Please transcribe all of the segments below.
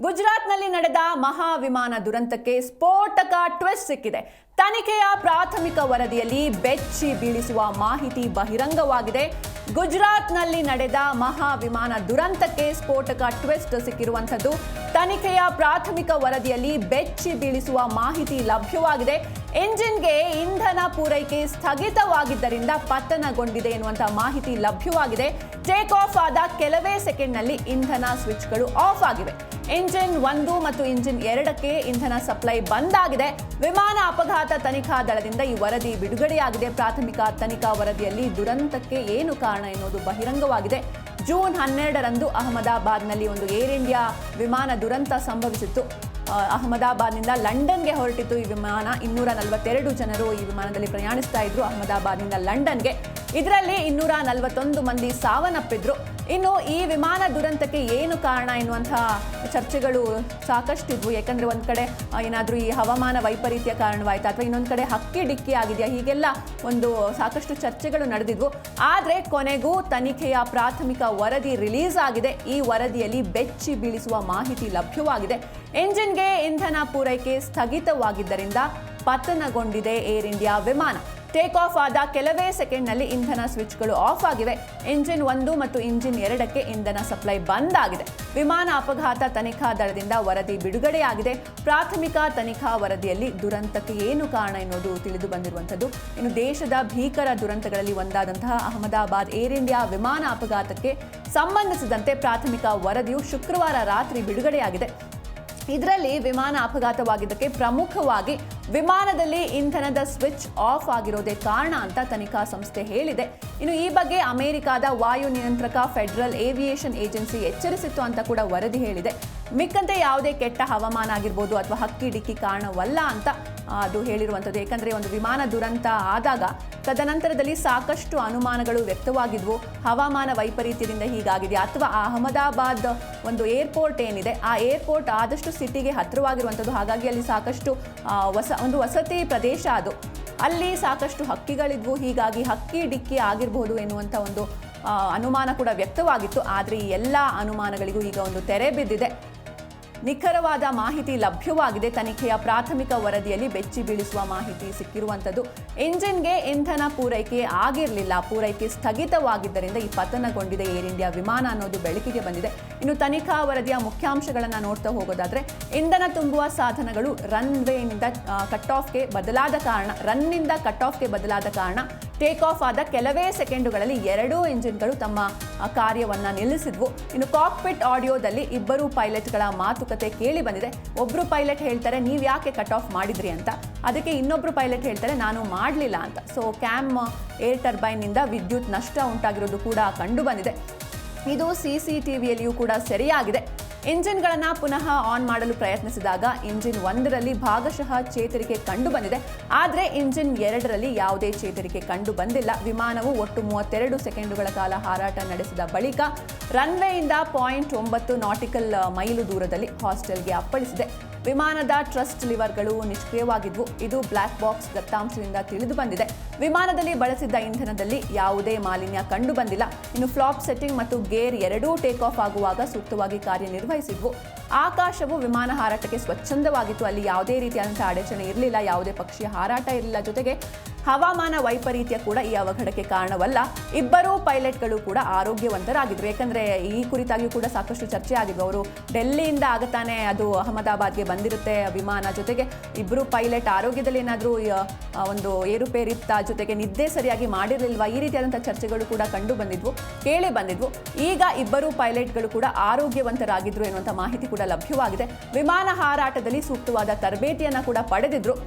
ಗುಜರಾತ್ನಲ್ಲಿ ನಡೆದ ಮಹಾ ವಿಮಾನ ದುರಂತಕ್ಕೆ ಸ್ಫೋಟಕ ಟ್ವಿಸ್ಟ್ ಸಿಕ್ಕಿದೆ. ತನಿಖೆಯ ಪ್ರಾಥಮಿಕ ವರದಿಯಲ್ಲಿ ಬೆಚ್ಚಿ ಬೀಳಿಸುವ ಮಾಹಿತಿ ಬಹಿರಂಗವಾಗಿದೆ. ಗುಜರಾತ್ನಲ್ಲಿ ನಡೆದ ಮಹಾ ವಿಮಾನ ದುರಂತಕ್ಕೆ ಸ್ಫೋಟಕ ಟ್ವಿಸ್ಟ್ ಸಿಕ್ಕಿರುವಂಥದ್ದು. ತನಿಖೆಯ ಪ್ರಾಥಮಿಕ ವರದಿಯಲ್ಲಿ ಬೆಚ್ಚಿ ಬೀಳಿಸುವ ಮಾಹಿತಿ ಲಭ್ಯವಾಗಿದೆ. ಎಂಜಿನ್ಗೆ ಇಂಧನ ಪೂರೈಕೆ ಸ್ಥಗಿತವಾಗಿದ್ದರಿಂದ ಪತನಗೊಂಡಿದೆ ಎನ್ನುವಂತಹ ಮಾಹಿತಿ ಲಭ್ಯವಾಗಿದೆ. ಟೇಕ್ ಆಫ್ ಆದ ಕೆಲವೇ ಸೆಕೆಂಡ್ನಲ್ಲಿ ಇಂಧನ ಸ್ವಿಚ್ಗಳು ಆಫ್ ಆಗಿವೆ. ಇಂಜಿನ್ 1 ಮತ್ತು ಇಂಜಿನ್ 2ಕ್ಕೆ ಇಂಧನ ಸಪ್ಲೈ ಬಂದ್ ಆಗಿದೆ. ವಿಮಾನ ಅಪಘಾತ ತನಿಖಾ ದಳದಿಂದ ಈ ವರದಿ ಬಿಡುಗಡೆಯಾಗಿದೆ. ಪ್ರಾಥಮಿಕ ತನಿಖಾ ವರದಿಯಲ್ಲಿ ದುರಂತಕ್ಕೆ ಏನು ಕಾರಣ ಎನ್ನುವುದು ಬಹಿರಂಗವಾಗಿದೆ. ಜೂನ್ 12ರಂದು ಅಹಮದಾಬಾದ್ನಲ್ಲಿ ಒಂದು ಏರ್ ಇಂಡಿಯಾ ವಿಮಾನ ದುರಂತ ಸಂಭವಿಸಿತ್ತು. ಅಹಮದಾಬಾದ್ನಿಂದ ಲಂಡನ್ಗೆ ಹೊರಟಿತ್ತು ಈ ವಿಮಾನ. 242 ಜನರು ಈ ವಿಮಾನದಲ್ಲಿ ಪ್ರಯಾಣಿಸ್ತಾ ಇದ್ರು ಅಹಮದಾಬಾದ್ನಿಂದ ಲಂಡನ್ಗೆ. ಇದರಲ್ಲಿ 241 ಮಂದಿ ಸಾವನ್ನಪ್ಪಿದ್ರು. ಇನ್ನು ಈ ವಿಮಾನ ದುರಂತಕ್ಕೆ ಏನು ಕಾರಣ ಎನ್ನುವಂತಹ ಚರ್ಚೆಗಳು ಸಾಕಷ್ಟಿದ್ವು. ಯಾಕಂದ್ರೆ ಒಂದ್ ಕಡೆ ಏನಾದರೂ ಈ ಹವಾಮಾನ ವೈಪರೀತ್ಯ ಕಾರಣವಾಯ್ತಾ ಅಥವಾ ಇನ್ನೊಂದು ಕಡೆ ಹಕ್ಕಿ ಡಿಕ್ಕಿ ಆಗಿದೆಯಾ, ಹೀಗೆಲ್ಲ ಒಂದು ಸಾಕಷ್ಟು ಚರ್ಚೆಗಳು ನಡೆದಿದ್ವು. ಆದರೆ ಕೊನೆಗೂ ತನಿಖೆಯ ಪ್ರಾಥಮಿಕ ವರದಿ ರಿಲೀಸ್ ಆಗಿದೆ. ಈ ವರದಿಯಲ್ಲಿ ಬೆಚ್ಚಿ ಬೀಳಿಸುವ ಮಾಹಿತಿ ಲಭ್ಯವಾಗಿದೆ. ಎಂಜಿನ್ಗೆ ಇಂಧನ ಪೂರೈಕೆ ಸ್ಥಗಿತವಾಗಿದ್ದರಿಂದ ಪತನಗೊಂಡಿದೆ ಏರ್ ಇಂಡಿಯಾ ವಿಮಾನ. ಟೇಕ್ ಆಫ್ ಆದ ಕೆಲವೇ ಸೆಕೆಂಡ್ನಲ್ಲಿ ಇಂಧನ ಸ್ವಿಚ್ಗಳು ಆಫ್ ಆಗಿವೆ. ಇಂಜಿನ್ 1 ಮತ್ತು ಇಂಜಿನ್ 2ಕ್ಕೆ ಇಂಧನ ಸಪ್ಲೈ ಬಂದ್ ಆಗಿದೆ. ವಿಮಾನ ಅಪಘಾತ ತನಿಖಾ ದಳದಿಂದ ವರದಿ ಬಿಡುಗಡೆಯಾಗಿದೆ. ಪ್ರಾಥಮಿಕ ತನಿಖಾ ವರದಿಯಲ್ಲಿ ದುರಂತಕ್ಕೆ ಏನು ಕಾರಣ ಎನ್ನುವುದು ತಿಳಿದು ಬಂದಿರುವಂಥದ್ದು. ಇನ್ನು ದೇಶದ ಭೀಕರ ದುರಂತಗಳಲ್ಲಿ ಒಂದಾದಂತಹ ಅಹಮದಾಬಾದ್ ಏರ್ ಇಂಡಿಯಾ ವಿಮಾನ ಅಪಘಾತಕ್ಕೆ ಸಂಬಂಧಿಸಿದಂತೆ ಪ್ರಾಥಮಿಕ ವರದಿಯು ಶುಕ್ರವಾರ ರಾತ್ರಿ ಬಿಡುಗಡೆಯಾಗಿದೆ. ಇದರಲ್ಲಿ ವಿಮಾನ ಅಪಘಾತವಾಗಿದ್ದಕ್ಕೆ ಪ್ರಮುಖವಾಗಿ ವಿಮಾನದಲ್ಲಿ ಇಂಧನದ ಸ್ವಿಚ್ ಆಫ್ ಆಗಿರೋದೇ ಕಾರಣ ಅಂತ ತನಿಖಾ ಸಂಸ್ಥೆ ಹೇಳಿದೆ. ಇನ್ನು ಈ ಬಗ್ಗೆ ಅಮೆರಿಕದ ವಾಯು ನಿಯಂತ್ರಕ ಫೆಡರಲ್ ಏವಿಯೇಷನ್ ಏಜೆನ್ಸಿ ಎಚ್ಚರಿಸಿತ್ತು ಅಂತ ಕೂಡ ವರದಿ ಹೇಳಿದೆ. ಮಿಕ್ಕಂತೆ ಯಾವುದೇ ಕೆಟ್ಟ ಹವಾಮಾನ ಆಗಿರ್ಬೋದು ಅಥವಾ ಹಕ್ಕಿ ಡಿಕ್ಕಿ ಕಾರಣವಲ್ಲ ಅಂತ ಅದು ಹೇಳಿರುವಂಥದ್ದು. ಏಕೆಂದರೆ ಒಂದು ವಿಮಾನ ದುರಂತ ಆದಾಗ ತದನಂತರದಲ್ಲಿ ಸಾಕಷ್ಟು ಅನುಮಾನಗಳು ವ್ಯಕ್ತವಾಗಿದ್ವು. ಹವಾಮಾನ ವೈಪರೀತ್ಯದಿಂದ ಹೀಗಾಗಿದೆ ಅಥವಾ ಅಹಮದಾಬಾದ್ ಒಂದು ಏರ್ಪೋರ್ಟ್ ಏನಿದೆ, ಆ ಏರ್ಪೋರ್ಟ್ ಆದಷ್ಟು ಸಿಟಿಗೆ ಹತ್ತಿರವಾಗಿರುವಂಥದ್ದು. ಹಾಗಾಗಿ ಅಲ್ಲಿ ಸಾಕಷ್ಟು ಒಂದು ವಸತಿ ಪ್ರದೇಶ ಅದು. ಅಲ್ಲಿ ಸಾಕಷ್ಟು ಹಕ್ಕಿಗಳಿದ್ವು. ಹೀಗಾಗಿ ಹಕ್ಕಿ ಡಿಕ್ಕಿ ಆಗಿರಬಹುದು ಎನ್ನುವಂಥ ಒಂದು ಅನುಮಾನ ಕೂಡ ವ್ಯಕ್ತವಾಗಿತ್ತು. ಆದರೆ ಈ ಎಲ್ಲ ಅನುಮಾನಗಳಿಗೂ ಈಗ ಒಂದು ತೆರೆ ಬಿದ್ದಿದೆ. ನಿಖರವಾದ ಮಾಹಿತಿ ಲಭ್ಯವಾಗಿದೆ. ತನಿಖೆಯ ಪ್ರಾಥಮಿಕ ವರದಿಯಲ್ಲಿ ಬೆಚ್ಚಿ ಬೀಳಿಸುವ ಮಾಹಿತಿ ಸಿಕ್ಕಿರುವಂಥದ್ದು. ಇಂಜಿನ್ಗೆ ಇಂಧನ ಪೂರೈಕೆ ಆಗಿರಲಿಲ್ಲ, ಪೂರೈಕೆ ಸ್ಥಗಿತವಾಗಿದ್ದರಿಂದ ಈ ಪತನಗೊಂಡಿದೆ ಏರ್ ಇಂಡಿಯಾ ವಿಮಾನ ಅನ್ನೋದು ಬೆಳಕಿಗೆ ಬಂದಿದೆ. ಇನ್ನು ತನಿಖಾ ವರದಿಯ ಮುಖ್ಯಾಂಶಗಳನ್ನು ನೋಡ್ತಾ ಹೋಗೋದಾದ್ರೆ, ಇಂಧನ ತುಂಬುವ ಸಾಧನಗಳು ರನ್ನಿಂದ ಕಟ್ ಆಫ್ಗೆ ಬದಲಾದ ಕಾರಣ ಟೇಕ್ ಆಫ್ ಆದ ಕೆಲವೇ ಸೆಕೆಂಡುಗಳಲ್ಲಿ 2 ಇಂಜಿನ್ಗಳು ತಮ್ಮ ಕಾರ್ಯವನ್ನ ನಿಲ್ಲಿಸಿದ್ವು. ಇನ್ನು ಕಾಕ್ಪಿಟ್ ಆಡಿಯೋದಲ್ಲಿ 2 ಪೈಲಟ್ಗಳ ಮಾತುಕತೆ ಕೇಳಿ ಬಂದಿದೆ. ಒಬ್ರು ಪೈಲಟ್ ಹೇಳ್ತಾರೆ, ನೀವು ಯಾಕೆ ಕಟ್ ಆಫ್ ಮಾಡಿದ್ರಿ ಅಂತ. ಅದಕ್ಕೆ ಇನ್ನೊಬ್ರು ಪೈಲಟ್ ಹೇಳ್ತಾರೆ, ನಾನು ಮಾಡಲಿಲ್ಲ ಅಂತ. ಸೊ ಕ್ಯಾಮ್ ಏರ್ ಟರ್ಬೈನ್ನಿಂದ ವಿದ್ಯುತ್ ನಷ್ಟ ಉಂಟಾಗಿರೋದು ಕೂಡ ಕಂಡು ಬಂದಿದೆ. ಇದು CCTVಯಲ್ಲಿಯೂ ಕೂಡ ಸೆರೆಯಾಗಿದೆ. ಇಂಜಿನ್ಗಳನ್ನು ಪುನಃ ಆನ್ ಮಾಡಲು ಪ್ರಯತ್ನಿಸಿದಾಗ ಇಂಜಿನ್ 1ರಲ್ಲಿ ಭಾಗಶಃ ಚೇತರಿಕೆ ಕಂಡು ಬಂದಿದೆ. ಆದರೆ ಇಂಜಿನ್ 2ರಲ್ಲಿ ಯಾವುದೇ ಚೇತರಿಕೆ ಕಂಡು ಬಂದಿಲ್ಲ. ವಿಮಾನವು ಒಟ್ಟು 32 ಸೆಕೆಂಡುಗಳ ಕಾಲ ಹಾರಾಟ ನಡೆಸಿದ ಬಳಿಕ ರನ್ವೇಯಿಂದ 0.9 ನಾಟಿಕಲ್ ಮೈಲು ದೂರದಲ್ಲಿ ಹಾಸ್ಟೆಲ್ಗೆ ಅಪ್ಪಳಿಸಿದೆ. ವಿಮಾನದ ಟ್ರಸ್ಟ್ ಲಿವರ್ಗಳು ನಿಷ್ಕ್ರಿಯವಾಗಿದ್ವು. ಇದು ಬ್ಲ್ಯಾಕ್ ಬಾಕ್ಸ್ ದತ್ತಾಂಶದಿಂದ ತಿಳಿದು ಬಂದಿದೆ. ವಿಮಾನದಲ್ಲಿ ಬಳಸಿದ್ದ ಇಂಧನದಲ್ಲಿ ಯಾವುದೇ ಮಾಲಿನ್ಯ ಕಂಡು ಬಂದಿಲ್ಲ. ಇನ್ನು ಫ್ಲಾಪ್ ಸೆಟ್ಟಿಂಗ್ ಮತ್ತು ಗೇರ್ ಎರಡೂ ಟೇಕ್ ಆಫ್ ಆಗುವಾಗ ಸೂಕ್ತವಾಗಿ ಕಾರ್ಯನಿರ್ವಹಿಸಿದ್ವು. ಆಕಾಶವು ವಿಮಾನ ಹಾರಾಟಕ್ಕೆ ಸ್ವಚ್ಛಂದವಾಗಿತ್ತು. ಅಲ್ಲಿ ಯಾವುದೇ ರೀತಿಯಾದಂತಹ ಅಡಚಣೆ ಇರಲಿಲ್ಲ, ಯಾವುದೇ ಪಕ್ಷಿಯ ಹಾರಾಟ ಇರಲಿಲ್ಲ. ಜೊತೆಗೆ ಹವಾಮಾನ ವೈಪರೀತ್ಯ ಕೂಡ ಈ ಅವಘಡಕ್ಕೆ ಕಾರಣವಲ್ಲ. 2 ಪೈಲಟ್ಗಳು ಕೂಡ ಆರೋಗ್ಯವಂತರಾಗಿದ್ರು. ಯಾಕಂದ್ರೆ ಈ ಕುರಿತಾಗಿಯೂ ಕೂಡ ಸಾಕಷ್ಟು ಚರ್ಚೆ ಆಗಿದ್ವು. ಅವರು ಡೆಲ್ಲಿಯಿಂದ ಆಗತಾನೆ ಅದು ಅಹಮದಾಬಾದ್ಗೆ ಬಂದಿರುತ್ತೆ ವಿಮಾನ. ಜೊತೆಗೆ 2 ಪೈಲಟ್ ಆರೋಗ್ಯದಲ್ಲಿ ಏನಾದರೂ ಒಂದು ಏರುಪೇರಿತ್ತ, ಜೊತೆಗೆ ನಿದ್ದೆ ಸರಿಯಾಗಿ ಮಾಡಿರಲಿಲ್ವಾ, ಈ ರೀತಿಯಾದಂತಹ ಚರ್ಚೆಗಳು ಕೂಡ ಕೇಳಿ ಬಂದಿದ್ವು. ಈಗ 2 ಪೈಲಟ್ಗಳು ಕೂಡ ಆರೋಗ್ಯವಂತರಾಗಿದ್ರು ಎನ್ನುವಂಥ ಮಾಹಿತಿ ಕೂಡ ಲಭ್ಯವಾಗಿದೆ. ವಿಮಾನ ಹಾರಾಟದಲ್ಲಿ ಸೂಕ್ತವಾದ ತರಬೇತಿಯನ್ನು ಕೂಡ ಪಡೆದಿದ್ರು.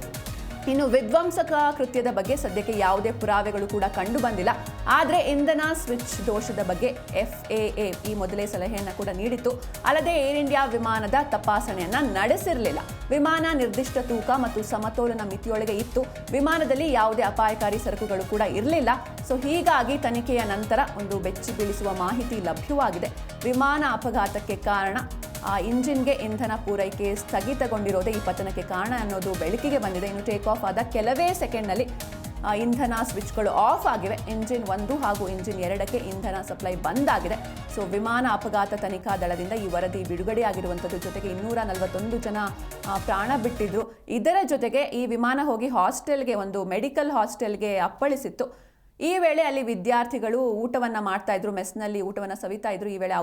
ಇನ್ನು ವಿಧ್ವಂಸಕ ಕೃತ್ಯದ ಬಗ್ಗೆ ಸದ್ಯಕ್ಕೆ ಯಾವುದೇ ಪುರಾವೆಗಳು ಕೂಡ ಕಂಡು ಬಂದಿಲ್ಲ. ಆದರೆ ಇಂಧನ ಸ್ವಿಚ್ ದೋಷದ ಬಗ್ಗೆ FAA ಈ ಮೊದಲೇ ಸಲಹೆಯನ್ನು ಕೂಡ ನೀಡಿತ್ತು. ಅಲ್ಲದೆ ಏರ್ ಇಂಡಿಯಾ ವಿಮಾನದ ತಪಾಸಣೆಯನ್ನ ನಡೆಸಿರಲಿಲ್ಲ. ವಿಮಾನ ನಿರ್ದಿಷ್ಟ ತೂಕ ಮತ್ತು ಸಮತೋಲನ ಮಿತಿಯೊಳಗೆ ಇತ್ತು. ವಿಮಾನದಲ್ಲಿ ಯಾವುದೇ ಅಪಾಯಕಾರಿ ಸರಕುಗಳು ಕೂಡ ಇರಲಿಲ್ಲ. ಸೊ ಹೀಗಾಗಿ ತನಿಖೆಯ ನಂತರ ಒಂದು ಬೆಚ್ಚಿ ಬೀಳಿಸುವ ಮಾಹಿತಿ ಲಭ್ಯವಾಗಿದೆ. ವಿಮಾನ ಅಪಘಾತಕ್ಕೆ ಕಾರಣ ಇಂಜಿನ್ಗೆ ಇಂಧನ ಪೂರೈಕೆ ಸ್ಥಗಿತಗೊಂಡಿರೋದೇ ಈ ಪತನಕ್ಕೆ ಕಾರಣ ಅನ್ನೋದು ಬೆಳಕಿಗೆ ಬಂದಿದೆ. ಇನ್ನು ಟೇಕ್ ಆಫ್ ಆದ ಕೆಲವೇ ಸೆಕೆಂಡ್ನಲ್ಲಿ ಇಂಧನ ಸ್ವಿಚ್ಗಳು ಆಫ್ ಆಗಿವೆ. ಇಂಜಿನ್ 1 ಹಾಗೂ ಇಂಜಿನ್ 2ಕ್ಕೆ ಇಂಧನ ಸಪ್ಲೈ ಬಂದ್ ಆಗಿದೆ. ಸೊ ವಿಮಾನ ಅಪಘಾತ ತನಿಖಾ ದಳದಿಂದ ಈ ವರದಿ ಬಿಡುಗಡೆಯಾಗಿರುವಂಥದ್ದು. ಜೊತೆಗೆ 241 ಜನ ಪ್ರಾಣ ಬಿಟ್ಟಿದ್ರು. ಇದರ ಜೊತೆಗೆ ಈ ವಿಮಾನ ಹೋಗಿ ಹಾಸ್ಟೆಲ್ಗೆ, ಒಂದು ಮೆಡಿಕಲ್ ಹಾಸ್ಟೆಲ್ಗೆ ಅಪ್ಪಳಿಸಿತ್ತು. ಈ ವೇಳೆ ಅಲ್ಲಿ ವಿದ್ಯಾರ್ಥಿಗಳು ಊಟವನ್ನು ಮಾಡ್ತಾ ಇದ್ರು, ಮೆಸ್ನಲ್ಲಿ ಊಟವನ್ನು ಸವಿತಾ ಇದ್ರು. ಈ ವೇಳೆ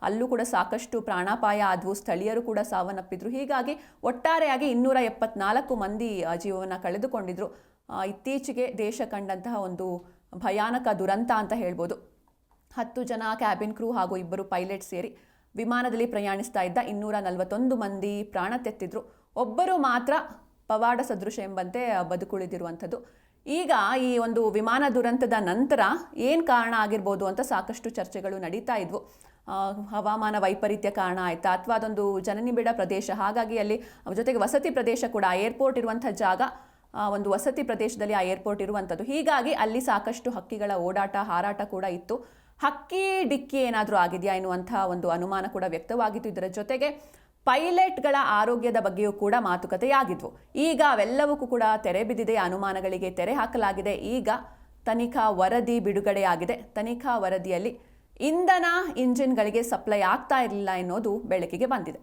ಅಲ್ಲೂ ಕೂಡ ಸಾಕಷ್ಟು ಪ್ರಾಣಾಪಾಯ ಆದವು, ಸ್ಥಳೀಯರು ಕೂಡ ಸಾವನ್ನಪ್ಪಿದ್ರು. ಹೀಗಾಗಿ ಒಟ್ಟಾರೆಯಾಗಿ 274 ಮಂದಿ ಜೀವವನ್ನು ಕಳೆದುಕೊಂಡಿದ್ರು. ಇತ್ತೀಚೆಗೆ ದೇಶ ಕಂಡಂತಹ ಒಂದು ಭಯಾನಕ ದುರಂತ ಅಂತ ಹೇಳ್ಬೋದು. 10 ಜನ ಕ್ಯಾಬಿನ್ ಕ್ರೂ ಹಾಗೂ 2 ಪೈಲಟ್ ಸೇರಿ ವಿಮಾನದಲ್ಲಿ ಪ್ರಯಾಣಿಸ್ತಾ ಇದ್ದ 241 ಮಂದಿ ಪ್ರಾಣ ತೆತ್ತಿದ್ರು. ಒಬ್ಬರು ಮಾತ್ರ ಪವಾಡ ಸದೃಶ ಎಂಬಂತೆ ಬದುಕುಳಿದಿರುವಂಥದ್ದು. ಈಗ ಈ ಒಂದು ವಿಮಾನ ದುರಂತದ ನಂತರ ಏನು ಕಾರಣ ಆಗಿರ್ಬೋದು ಅಂತ ಸಾಕಷ್ಟು ಚರ್ಚೆಗಳು ನಡೀತಾ ಇದ್ವು. ಹವಾಮಾನ ವೈಪರೀತ್ಯ ಕಾರಣ ಆಯಿತಾ, ಅಥವಾ ಅದೊಂದು ಜನನಿಬಿಡ ಪ್ರದೇಶ, ಹಾಗಾಗಿ ಅಲ್ಲಿ ಜೊತೆಗೆ ವಸತಿ ಪ್ರದೇಶ ಕೂಡ, ಏರ್ಪೋರ್ಟ್ ಇರುವಂಥ ಜಾಗ ಒಂದು ವಸತಿ ಪ್ರದೇಶದಲ್ಲಿ ಆ ಏರ್ಪೋರ್ಟ್ ಇರುವಂಥದ್ದು. ಹೀಗಾಗಿ ಅಲ್ಲಿ ಸಾಕಷ್ಟು ಹಕ್ಕಿಗಳ ಓಡಾಟ ಹಾರಾಟ ಕೂಡ ಇತ್ತು. ಹಕ್ಕಿ ಡಿಕ್ಕಿ ಏನಾದರೂ ಆಗಿದೆಯಾ ಎನ್ನುವಂಥ ಒಂದು ಅನುಮಾನ ಕೂಡ ವ್ಯಕ್ತವಾಗಿತ್ತು. ಇದರ ಜೊತೆಗೆ ಪೈಲಟ್ಗಳ ಆರೋಗ್ಯದ ಬಗ್ಗೆಯೂ ಕೂಡ ಮಾತುಕತೆಯಾಗಿದ್ವು. ಈಗ ಅವೆಲ್ಲವಕ್ಕೂ ಕೂಡ ತೆರೆ ಬಿದ್ದಿದೆ, ಅನುಮಾನಗಳಿಗೆ ತೆರೆ ಹಾಕಲಾಗಿದೆ. ಈಗ ತನಿಖಾ ವರದಿ ಬಿಡುಗಡೆಯಾಗಿದೆ. ತನಿಖಾ ವರದಿಯಲ್ಲಿ ಇಂಧನ ಇಂಜಿನ್ಗಳಿಗೆ ಸಪ್ಲೈ ಆಗ್ತಾ ಇರಲಿಲ್ಲ ಎನ್ನುವುದು ಬೆಳಕಿಗೆ ಬಂದಿದೆ.